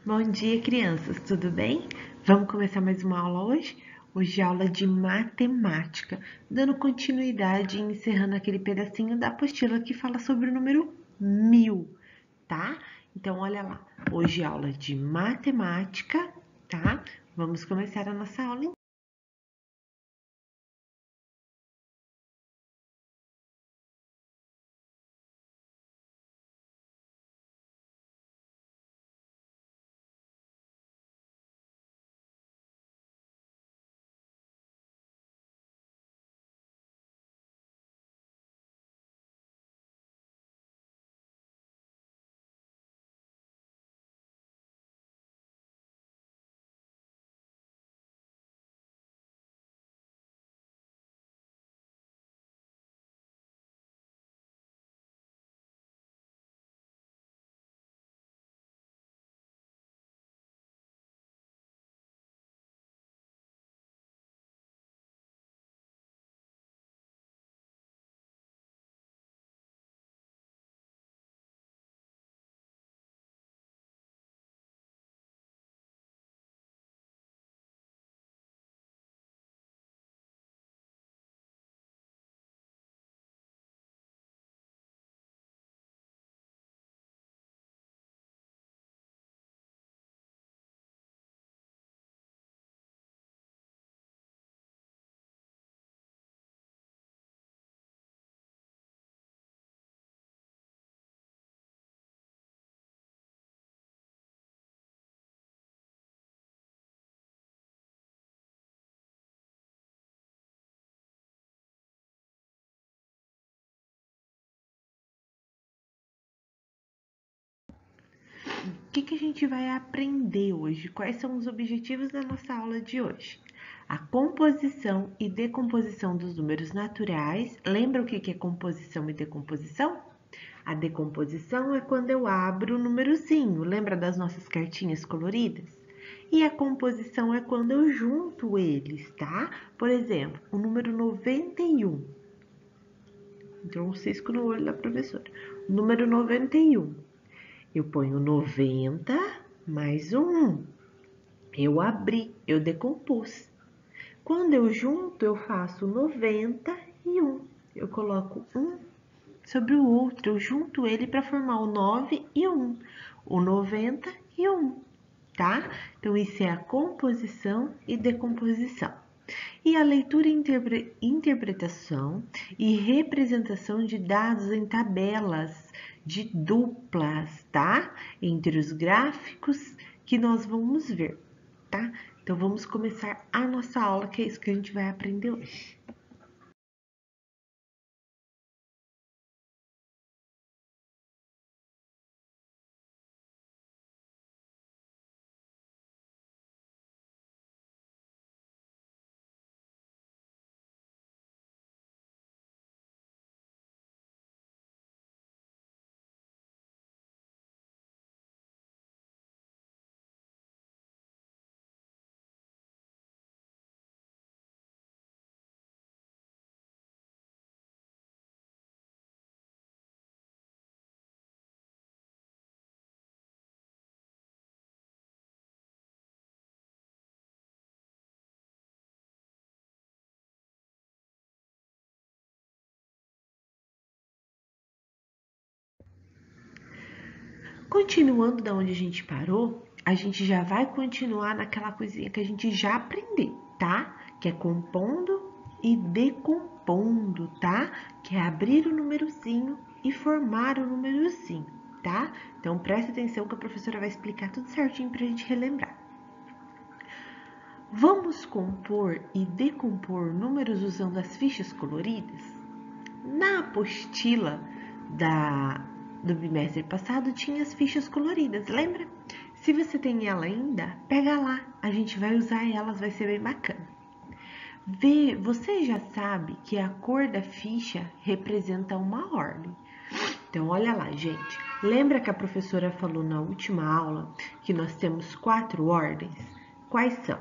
Bom dia, crianças, tudo bem? Vamos começar mais uma aula hoje? Hoje é aula de matemática, dando continuidade e encerrando aquele pedacinho da apostila que fala sobre o número 1000, tá? Então, olha lá, hoje é aula de matemática, tá? Vamos começar a nossa aula então. O que a gente vai aprender hoje? Quais são os objetivos da nossa aula de hoje? A composição e decomposição dos números naturais. Lembra o que é composição e decomposição? A decomposição é quando eu abro o númerozinho, lembra das nossas cartinhas coloridas? E a composição é quando eu junto eles, tá? Por exemplo, o número 91. Então, um cisco no olho da professora. O número 91. Eu ponho 90 mais um. Eu abri, eu decompus. Quando eu junto, eu faço 91. Eu coloco um sobre o outro, eu junto ele para formar o 9 e o 1. O 90 e o 1, tá? Então, isso é a composição e decomposição. E a leitura, interpretação e representação de dados em tabelas de duplas, tá? Entre os gráficos que nós vamos ver, tá? Então, vamos começar a nossa aula, que é isso que a gente vai aprender hoje. Continuando da onde a gente parou, a gente já vai continuar naquela coisinha que a gente já aprendeu, tá? Que é compondo e decompondo, tá? Que é abrir o númerozinho e formar o númerozinho, tá? Então, presta atenção que a professora vai explicar tudo certinho pra gente relembrar. Vamos compor e decompor números usando as fichas coloridas? Na apostila do bimestre passado tinha as fichas coloridas, lembra? Se você tem ela ainda, pega lá, a gente vai usar elas, vai ser bem bacana. Você já sabe que a cor da ficha representa uma ordem. Então, olha lá, gente. Lembra que a professora falou na última aula que nós temos 4 ordens? Quais são?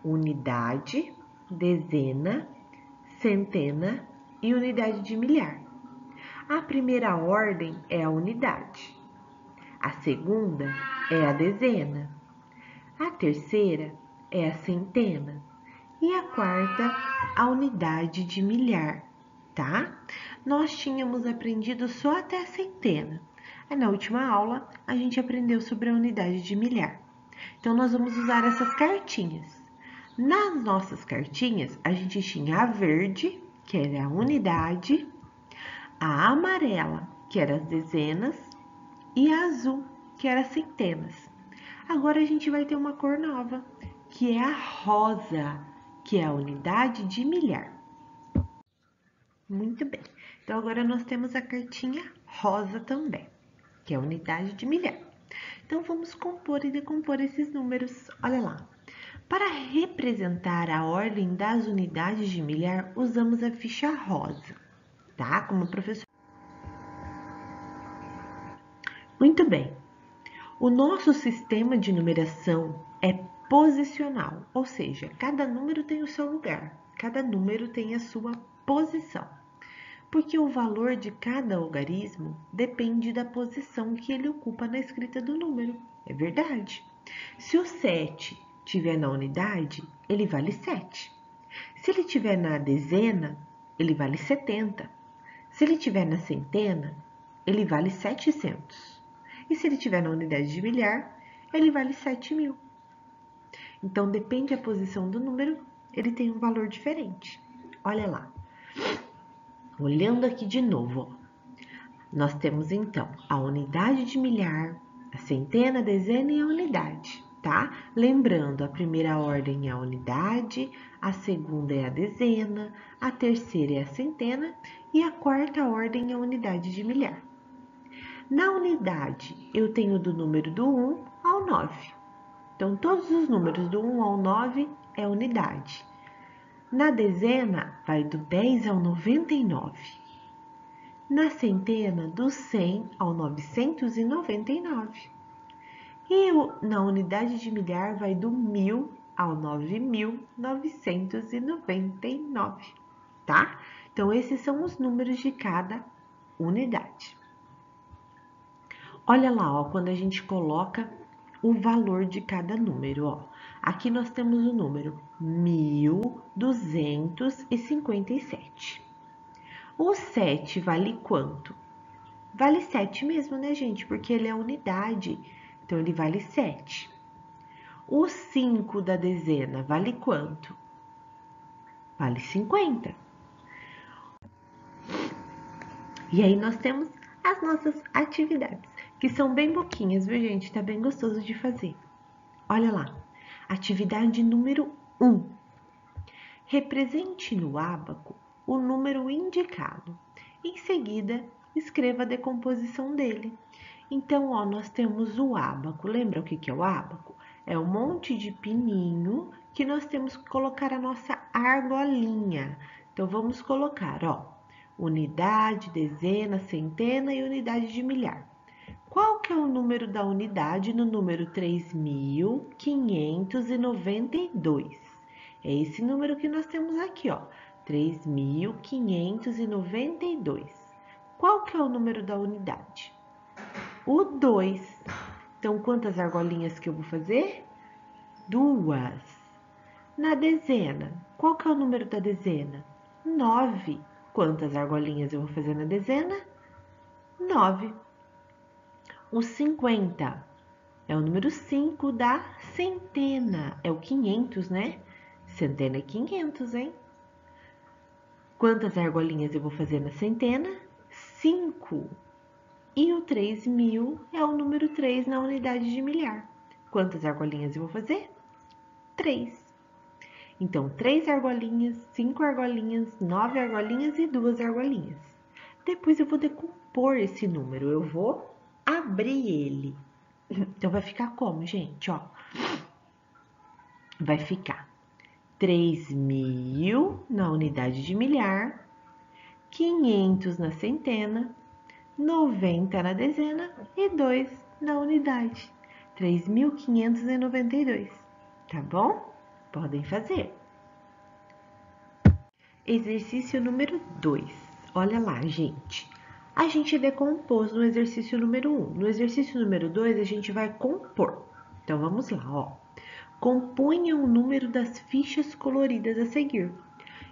Unidade, dezena, centena e unidade de milhar. A primeira ordem é a unidade. A segunda é a dezena. A terceira é a centena. E a quarta, a unidade de milhar, tá? Nós tínhamos aprendido só até a centena. Aí, na última aula, a gente aprendeu sobre a unidade de milhar. Então, nós vamos usar essas cartinhas. Nas nossas cartinhas, a gente tinha a verde, que era a unidade, a amarela, que era as dezenas, e a azul, que era as centenas. Agora, a gente vai ter uma cor nova, que é a rosa, que é a unidade de milhar. Muito bem. Então, agora nós temos a cartinha rosa também, que é a unidade de milhar. Então, vamos compor e decompor esses números. Olha lá. Para representar a ordem das unidades de milhar, usamos a ficha rosa, tá? Como professor. Muito bem. O nosso sistema de numeração é posicional, ou seja, cada número tem o seu lugar, cada número tem a sua posição. Porque o valor de cada algarismo depende da posição que ele ocupa na escrita do número. É verdade. Se o 7 estiver na unidade, ele vale 7. Se ele estiver na dezena, ele vale 70. Se ele estiver na centena, ele vale 700. E se ele estiver na unidade de milhar, ele vale 7.000. Então, depende da posição do número, ele tem um valor diferente. Olha lá. Olhando aqui de novo, ó, nós temos então a unidade de milhar, a centena, a dezena e a unidade, tá? Lembrando, a primeira ordem é a unidade, a segunda é a dezena, a terceira é a centena e a quarta ordem é a unidade de milhar. Na unidade, eu tenho do número do 1 ao 9. Então, todos os números do 1 ao 9 é unidade. Na dezena, vai do 10 ao 99. Na centena, do 100 ao 999. E na unidade de milhar, vai do 1000 ao 9.999, tá? Então, esses são os números de cada unidade. Olha lá, ó, quando a gente coloca o valor de cada número, ó. Aqui nós temos o número 1257. O 7 vale quanto? Vale 7 mesmo, né, gente? Porque ele é unidade, então ele vale 7. O 5 da dezena vale quanto? Vale 50. E aí nós temos as nossas atividades, que são bem pouquinhas, viu, gente? Tá bem gostoso de fazer. Olha lá. Atividade número 1. Represente no ábaco o número indicado. Em seguida, escreva a decomposição dele. Então, ó, nós temos o ábaco. Lembra o que é o ábaco? É um monte de pininho que nós temos que colocar a nossa argolinha. Então, vamos colocar, ó, unidade, dezena, centena e unidade de milhar. Qual que é o número da unidade no número 3.592? É esse número que nós temos aqui, ó, 3.592. Qual que é o número da unidade? O 2. Então, quantas argolinhas que eu vou fazer? 2. Na dezena, qual que é o número da dezena? 9. Quantas argolinhas eu vou fazer na dezena? 9. O 50 é o número 5 da centena, é o 500, né? Centena é 500, hein? Quantas argolinhas eu vou fazer na centena? 5. E o 3.000 é o número 3 na unidade de milhar. Quantas argolinhas eu vou fazer? 3. Então, 3 argolinhas, 5 argolinhas, 9 argolinhas e 2 argolinhas. Depois eu vou decompor esse número, eu vou abrir ele. Então, vai ficar como, gente? Ó, vai ficar 3.000 na unidade de milhar, 500 na centena, 90 na dezena e 2 na unidade. 3.592, tá bom? Podem fazer. Exercício número 2. Olha lá, gente. A gente decompôs no exercício número 1. No exercício número 2, a gente vai compor. Então, vamos lá, ó. Componha o número das fichas coloridas a seguir.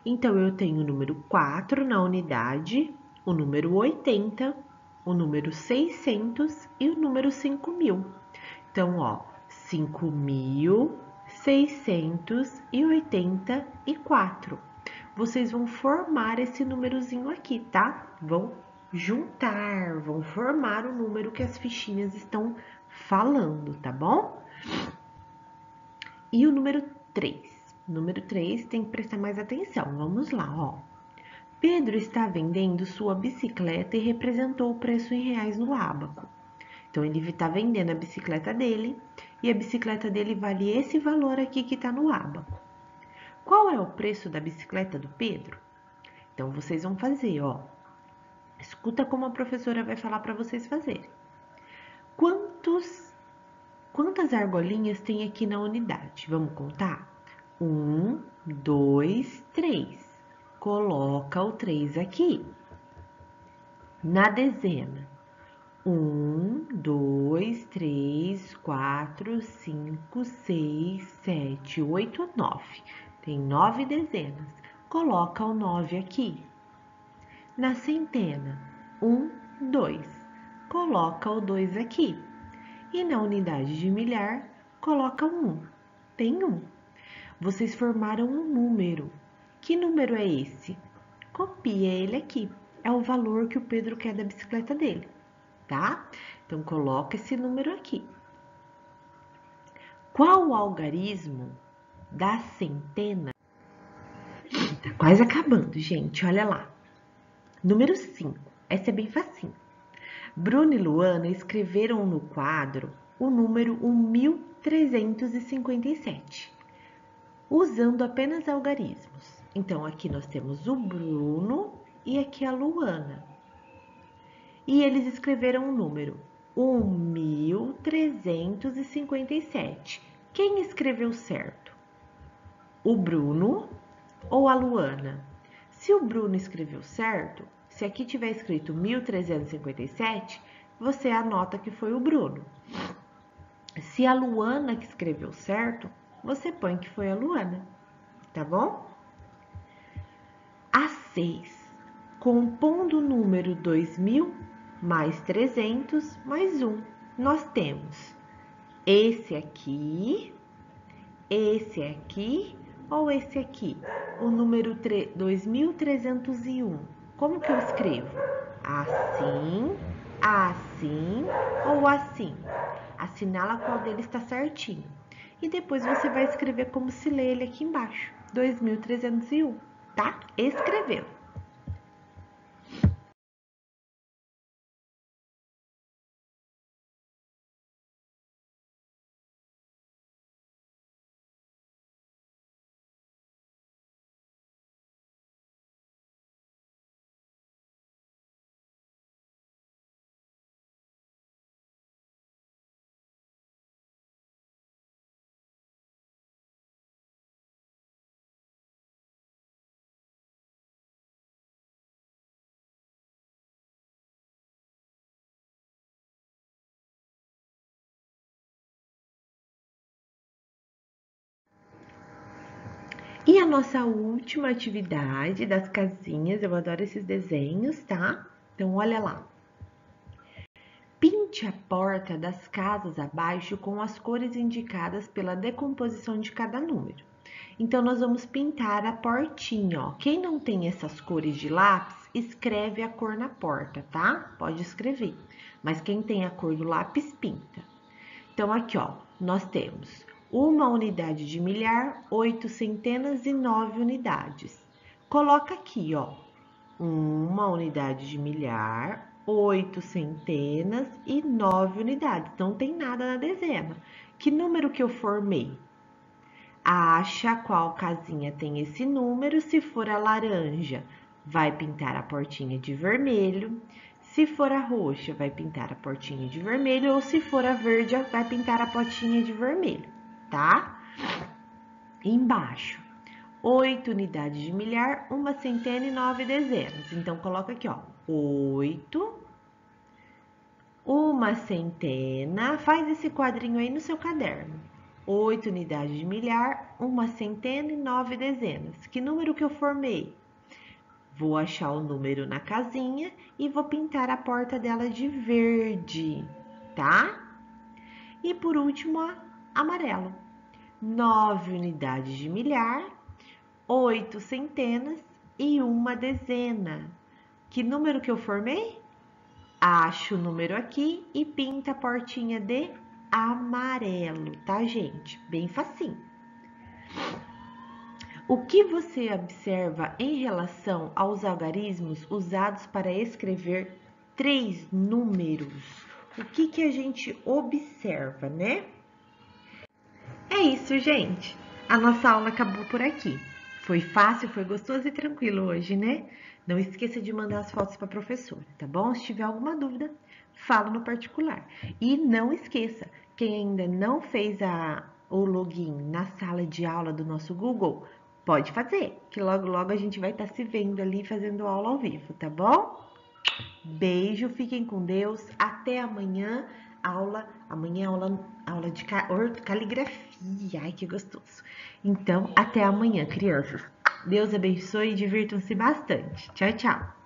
Então, eu tenho o número 4 na unidade, o número 80, o número 600 e o número 5.000. Então, ó, 5.684. Vocês vão formar esse númerozinho aqui, tá? Vão juntar, vão formar o número que as fichinhas estão falando, tá bom? E o número 3? Número 3 tem que prestar mais atenção. Vamos lá, ó. Pedro está vendendo sua bicicleta e representou o preço em reais no ábaco. Então, ele está vendendo a bicicleta dele e a bicicleta dele vale esse valor aqui que está no ábaco. Qual é o preço da bicicleta do Pedro? Então, vocês vão fazer, ó. Escuta como a professora vai falar para vocês fazerem. Quantas argolinhas tem aqui na unidade? Vamos contar? 1, 2, 3. Coloca o 3 aqui. Na dezena. 1, 2, 3, 4, 5, 6, 7, 8, 9. Tem 9 dezenas. Coloca o 9 aqui. Na centena, 1, 2. Coloca o 2 aqui. E na unidade de milhar, coloca o 1. Tem 1. Vocês formaram um número. Que número é esse? Copia ele aqui. É o valor que o Pedro quer da bicicleta dele, tá? Então, coloca esse número aqui. Qual o algarismo da centena? Tá quase acabando, gente. Olha lá. Número 5. Essa é bem facinho. Bruno e Luana escreveram no quadro o número 1357, usando apenas algarismos. Então, aqui nós temos o Bruno e aqui a Luana. E eles escreveram o número 1357. Quem escreveu certo? O Bruno ou a Luana? Se o Bruno escreveu certo, se aqui tiver escrito 1357, você anota que foi o Bruno. Se a Luana que escreveu certo, você põe que foi a Luana, tá bom? A 6. Compondo o número 2000 mais 300 mais 1, nós temos esse aqui ou esse aqui? O número 2301. Como que eu escrevo? Assim, assim ou assim? Assinala qual deles está certinho. E depois você vai escrever como se lê ele aqui embaixo. 2301, tá? Escreveu. E a nossa última atividade das casinhas, eu adoro esses desenhos, tá? Então, olha lá. Pinte a porta das casas abaixo com as cores indicadas pela decomposição de cada número. Então, nós vamos pintar a portinha, ó. Quem não tem essas cores de lápis, escreve a cor na porta, tá? Pode escrever. Mas quem tem a cor do lápis, pinta. Então, aqui, ó, nós temos uma unidade de milhar, 8 centenas e 9 unidades. Coloca aqui, ó, uma unidade de milhar, 8 centenas e 9 unidades. Não tem nada na dezena. Que número que eu formei? Acha qual casinha tem esse número. Se for a laranja, vai pintar a portinha de vermelho. Se for a roxa, vai pintar a portinha de vermelho. Ou se for a verde, vai pintar a portinha de vermelho, tá? Embaixo, 8 unidades de milhar, 1 centena e 9 dezenas. Então, coloca aqui, ó, 8, uma centena, faz esse quadrinho aí no seu caderno. 8 unidades de milhar, uma centena e 9 dezenas. Que número que eu formei? Vou achar o número na casinha e vou pintar a porta dela de verde, tá? E por último, amarelo. 9 unidades de milhar, 8 centenas e uma dezena. Que número que eu formei? Acho o número aqui e pinta a portinha de amarelo, tá, gente? Bem facinho. O que você observa em relação aos algarismos usados para escrever 3 números? O que a gente observa, né? É isso, gente. A nossa aula acabou por aqui. Foi fácil, foi gostoso e tranquilo hoje, né? Não esqueça de mandar as fotos para a professora, tá bom? Se tiver alguma dúvida, fala no particular. E não esqueça, quem ainda não fez o login na sala de aula do nosso Google, pode fazer, que logo logo a gente vai estar se vendo ali fazendo aula ao vivo, tá bom? Beijo, fiquem com Deus. Até amanhã. Amanhã aula de caligrafia. Ai, que gostoso. Então, até amanhã, crianças. Deus abençoe e divirtam-se bastante. Tchau, tchau.